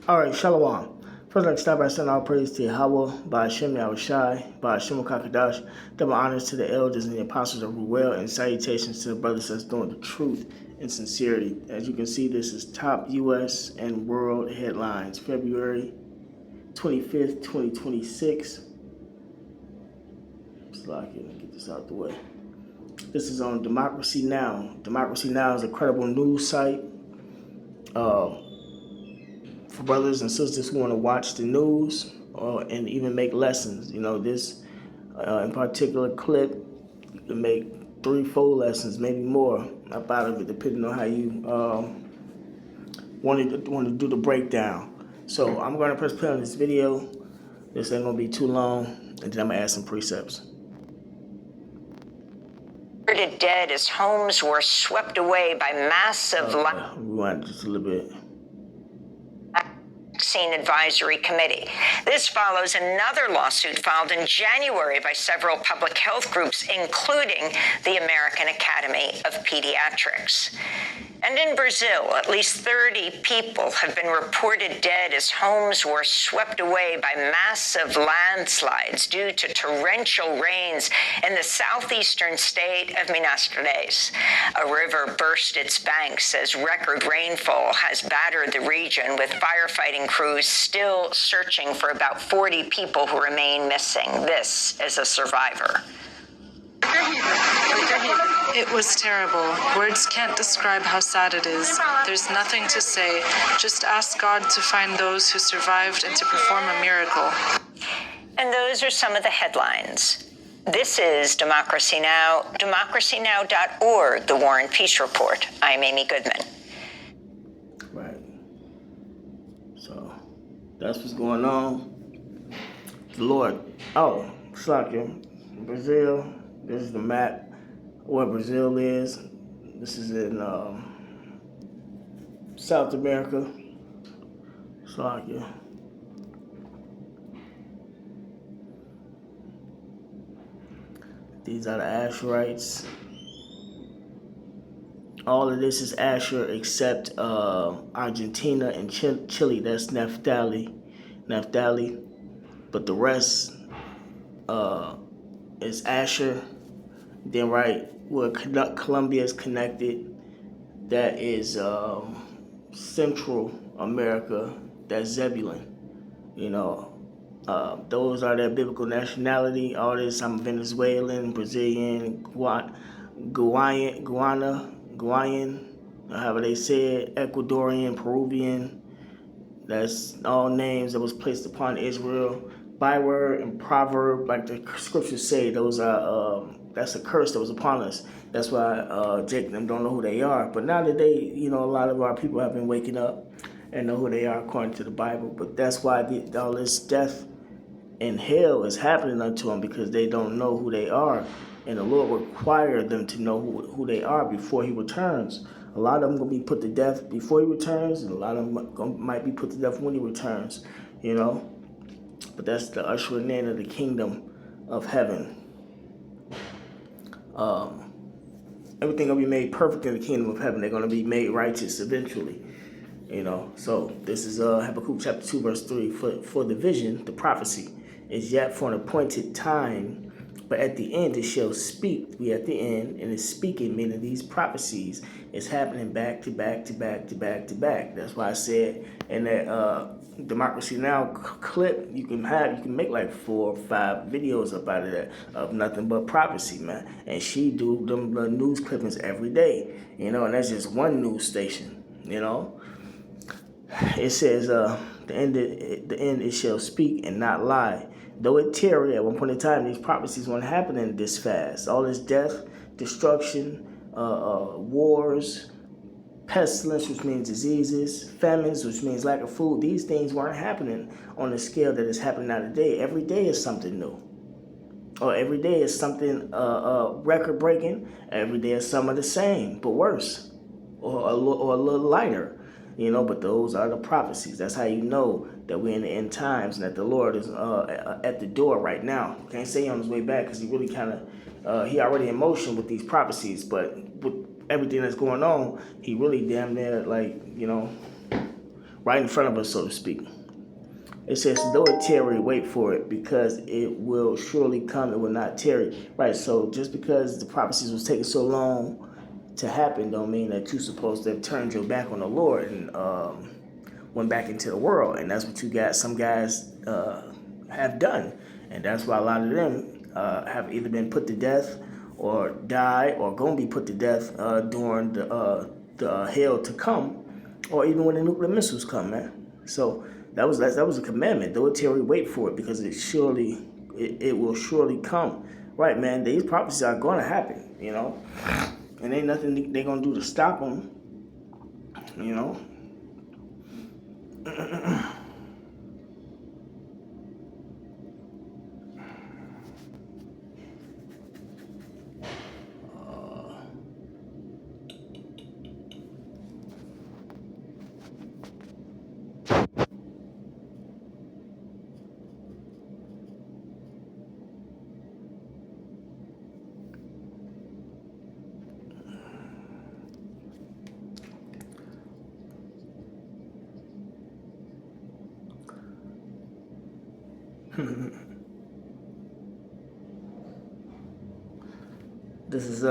Alright, Shalom. First, I'd like to start by saying all praise to Yahweh, by Hashem Yahushai, by Hashem Kakadash, double honors to the elders and the apostles of Ruel, and salutations to the brothers that's doing the truth and sincerity. As you can see, this is top U.S. and world headlines, February 25th, 2026. Let's lock it and get this out the way. This is on Democracy Now! Democracy Now! Is a credible news site. For brothers and sisters who want to watch the news and even make lessons. You know, this in particular clip, you can make 3-4 lessons, maybe more, up out of it, depending on how you want to do the breakdown. So I'm going to press play on this video. This ain't going to be too long, and then I'm going to add some precepts. Dead as homes were swept away by massive rewind just a little bit. Vaccine Advisory Committee. This follows another lawsuit filed in January by several public health groups, including the American Academy of Pediatrics. And in Brazil, at least 30 people have been reported dead as homes were swept away by massive landslides due to torrential rains in the southeastern state of Minas Gerais. A river burst its banks as record rainfall has battered the region, with firefighting crews still searching for about 40 people who remain missing. This is a survivor. It was terrible. Words can't describe how sad it is. There's nothing to say. Just ask God to find those who survived and to perform a miracle. And those are some of the headlines. This is Democracy Now!, democracynow.org, the War and Peace Report. I'm Amy Goodman. Right. So, that's what's going on. The Lord. Oh, Slakia. Brazil. This is the map where Brazil is. This is in South America. Slakia. These are the Asherites. All of this is Asher except Argentina and Chile. That's Naphtali. But the rest is Asher. Then right where Colombia is connected, that is Central America. That's Zebulun. You know, those are their biblical nationality. All this, I'm Venezuelan, Brazilian, Guayan, however they say it, Ecuadorian, Peruvian. That's all names that was placed upon Israel. Byword and proverb, like the scriptures say, those are that's a curse that was upon us. That's why Jake and them don't know who they are. But now that they, you know, a lot of our people have been waking up and know who they are according to the Bible. But that's why all this death and hell is happening unto them, because they don't know who they are. And the Lord required them to know who they are before he returns. A lot of them going to be put to death before he returns, and a lot of them might be put to death when he returns, you know. But that's the ushering in of the kingdom of heaven. Everything going to be made perfect in the kingdom of heaven. They're going to be made righteous eventually, you know. So this is Habakkuk chapter 2, verse 3. For the vision, the prophecy, is yet for an appointed time, but at the end it shall speak. We at the end, and it's speaking, meaning these prophecies is happening back to back to back to back to back. That's why I said in that Democracy Now! Clip, you can make like 4 or 5 videos up out of that, of nothing but prophecy, man. And she do them news clippings every day, you know, and that's just one news station, you know. It says, the end it shall speak and not lie. Though it tarry, at one point in time, these prophecies weren't happening this fast. All this death, destruction, wars, pestilence, which means diseases, famines, which means lack of food. These things weren't happening on the scale that is happening now today. Every day is something new. Or every day is something record-breaking. Every day is some of the same, but worse. Or a little lighter. You know, but those are the prophecies. That's how you know that we're in the end times and that the Lord is at the door right now. Can't say on his way back, because he really kind of, he already in motion with these prophecies, but with everything that's going on, he really damn near, like, you know, right in front of us, so to speak. It says, though it tarry, wait for it, because it will surely come, it will not tarry. Right, so just because the prophecies was taking so long to happen don't mean that you're supposed to have turned your back on the Lord and went back into the world. And that's what you got. Some guys have done. And that's why a lot of them have either been put to death or died or going to be put to death during the hell to come, or even when the nuclear missiles come, man. So that was a commandment. Though it tarry, wait for it, because it will surely come. Right, man. These prophecies are going to happen, you know. And ain't nothing they're going to do to stop them, you know. This is 2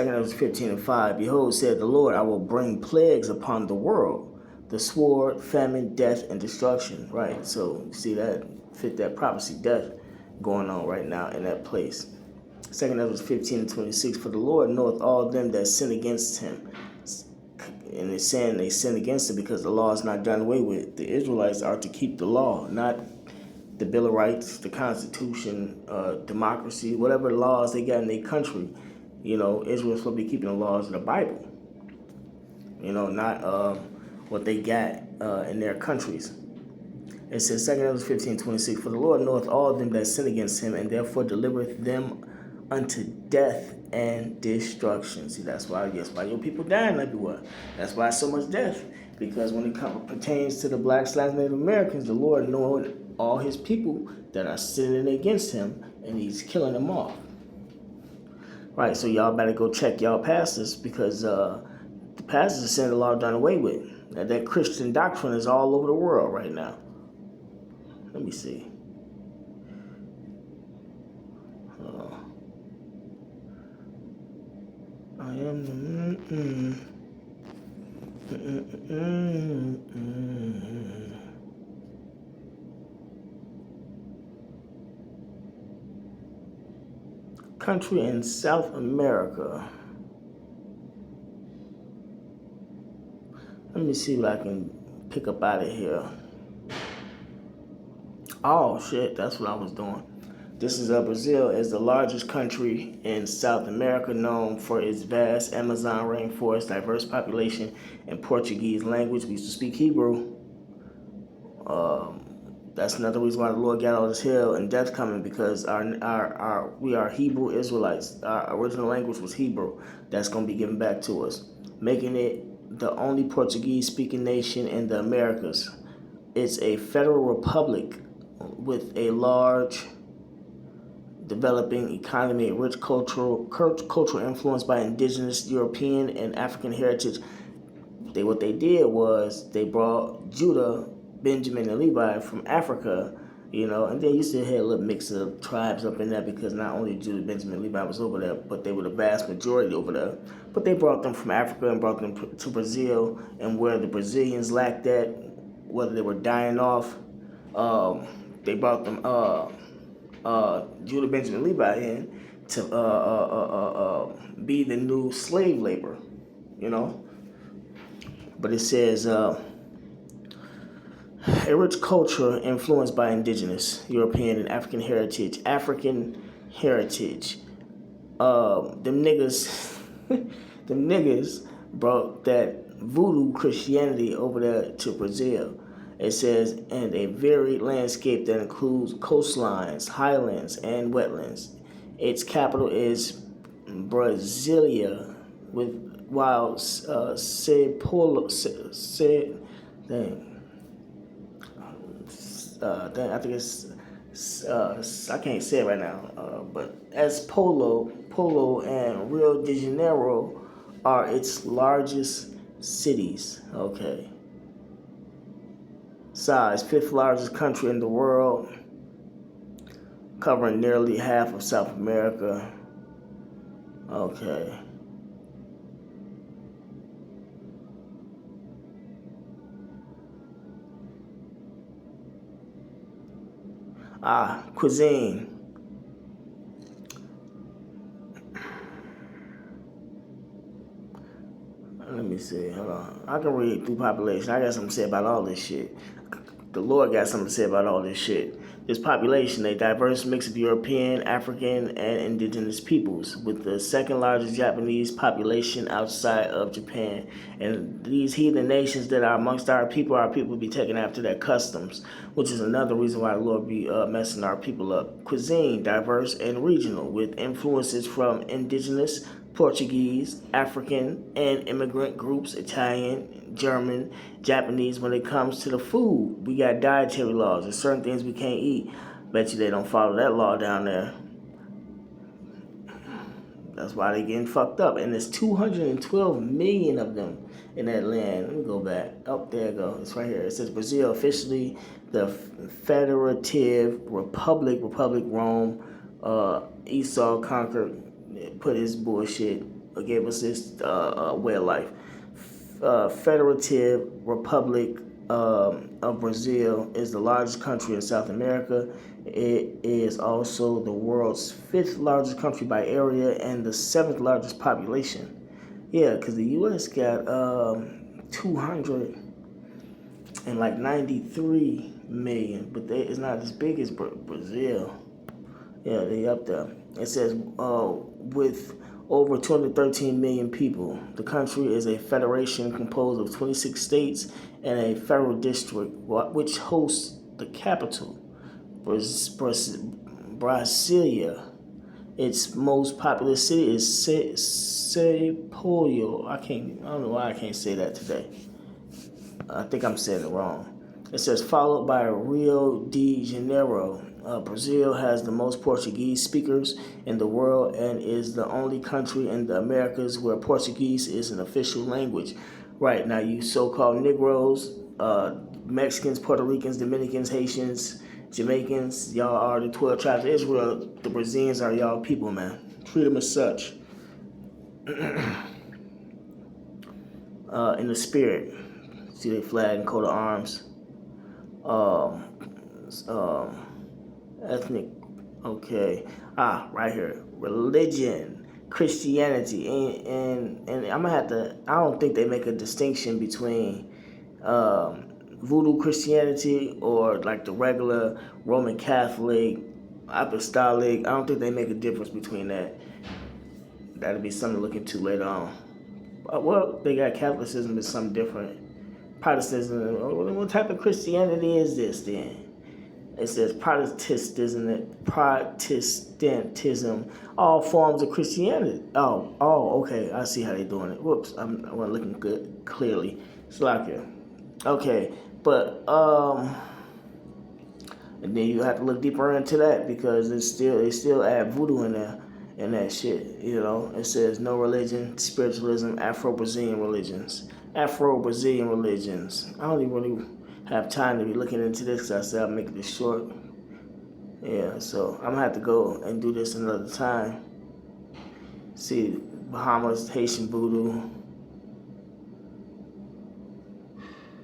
Kings 15:5. Behold, said the Lord, I will bring plagues upon the world, the sword, famine, death, and destruction. Right, so you see that fit that prophecy, death going on right now in that place. 2 Kings 15:26. For the Lord knoweth all them that sin against him. And it's saying they sin against it because the law is not done away with. The Israelites are to keep the law, not the Bill of Rights, the Constitution, democracy, whatever laws they got in their country. You know, Israel's supposed to be keeping the laws of the Bible. You know, not what they got in their countries. It says 2 Kings 15:26. For the Lord knoweth all them that sin against him, and therefore delivereth them unto death and destruction. See, that's why your people dying everywhere. That's why so much death. Because when it pertains to the blacks, Native Americans, the Lord knowing all his people that are sinning against him, and he's killing them off. Right, so y'all better go check y'all pastors, because the pastors are saying the law done away with. That Christian doctrine is all over the world right now. Let me see. I am country in South America. Let me see what I can pick up out of here. Oh shit, that's what I was doing. This is Brazil is the largest country in South America, known for its vast Amazon rainforest, diverse population, and Portuguese language. We used to speak Hebrew. That's another reason why the Lord got all this hell and death coming, because we are Hebrew Israelites. Our original language was Hebrew. That's going to be given back to us, making it the only Portuguese-speaking nation in the Americas. It's a federal republic with a large developing economy, a rich cultural influence by indigenous European and African heritage. What they did was they brought Judah, Benjamin, and Levi from Africa, you know, and they used to have a little mix of tribes up in there, because not only Judah, Benjamin, and Levi was over there, but they were the vast majority over there. But they brought them from Africa and brought them to Brazil, and where the Brazilians lacked that, whether they were dying off, they brought them Judah, Benjamin, Levi in to be the new slave labor, you know. But it says a rich culture influenced by indigenous, European, and African heritage. Them niggas brought that voodoo Christianity over there to Brazil. It says, and a varied landscape that includes coastlines, highlands, and wetlands. Its capital is Brasilia, while Sao Paulo, I think it's I can't say it right now, but as Polo, and Rio de Janeiro are its largest cities. Okay. Size, 5th largest country in the world, covering nearly half of South America. Okay. Cuisine. Let me see. Hold on. I can read through population. I got something to say about all this shit. The Lord got something to say about all this shit. This population, a diverse mix of European, African, and indigenous peoples, with the second largest Japanese population outside of Japan. And these heathen nations that are amongst our people be taking after their customs, which is another reason why the Lord be messing our people up. Cuisine, diverse and regional, with influences from indigenous, Portuguese, African, and immigrant groups, Italian, German, Japanese. When it comes to the food, we got dietary laws. There's certain things we can't eat. Bet you they don't follow that law down there. That's why they getting fucked up. And there's 212 million of them in that land. Let me go back. Oh, there it goes. It's right here. It says Brazil officially the Federative Republic Rome. Esau conquered, put his bullshit, gave us this way of life. Federative Republic of Brazil is the largest country in South America. It is also the world's 5th largest country by area and the 7th largest population. Yeah, because the U.S. got 293 million, but it's not as big as Brazil. Yeah, they up there. It says with over 213 million people, the country is a federation composed of 26 states and a federal district, which hosts the capital, Brasilia. Its most populous city is Sao Paulo. I don't know why I can't say that today. I think I'm saying it wrong. It says followed by Rio de Janeiro. Brazil has the most Portuguese speakers in the world and is the only country in the Americas where Portuguese is an official language. Right, now you so-called Negroes, Mexicans, Puerto Ricans, Dominicans, Haitians, Jamaicans, y'all are the 12 tribes of Israel. The Brazilians are y'all people, man. Treat them as such. In the spirit. See their flag and coat of arms. Ethnic, okay. Right here. Religion, Christianity, and I'm gonna have to. I don't think they make a distinction between voodoo Christianity or like the regular Roman Catholic, Apostolic. I don't think they make a difference between that. That'll be something to look into later on. Well, they got Catholicism is something different. Protestantism. What type of Christianity is this then? It says Protestantism, all forms of Christianity. Oh, okay. I see how they're doing it. Whoops, I wasn't looking good clearly. Slacker. Okay, but and then you have to look deeper into that because they still add voodoo in there and that shit. You know, it says no religion, spiritualism, Afro-Brazilian religions. I don't even really have time to be looking into this because I said I'll make this short. Yeah, so I'm gonna have to go and do this another time. See, Bahamas, Haitian voodoo.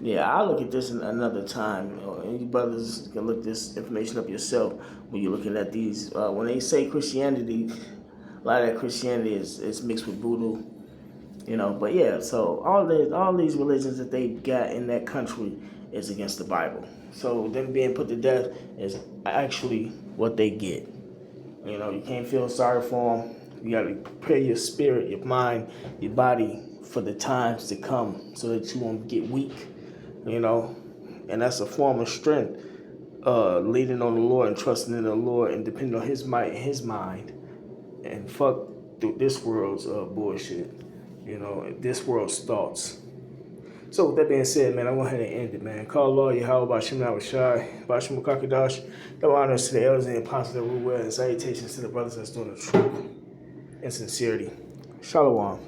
Yeah, I'll look at this another time. You brothers can look this information up yourself when you're looking at these. When they say Christianity, a lot of that Christianity is mixed with voodoo. You know, but yeah, so all these religions that they got in that country is against the Bible. So them being put to death is actually what they get. You know, you can't feel sorry for them. You got to prepare your spirit, your mind, your body for the times to come so that you won't get weak, you know. And that's a form of strength, leaning on the Lord and trusting in the Lord and depending on his might and his mind. And fuck through this world's bullshit, you know, this world's thoughts. So with that being said, man, I went ahead and end it, man. Call Allah, Yahweh, Bashim Nawashai, Bashim Mukakadash. No honors to the elders and the apostles that rule well, and salutations to the brothers that's doing the truth and sincerity. Shalom.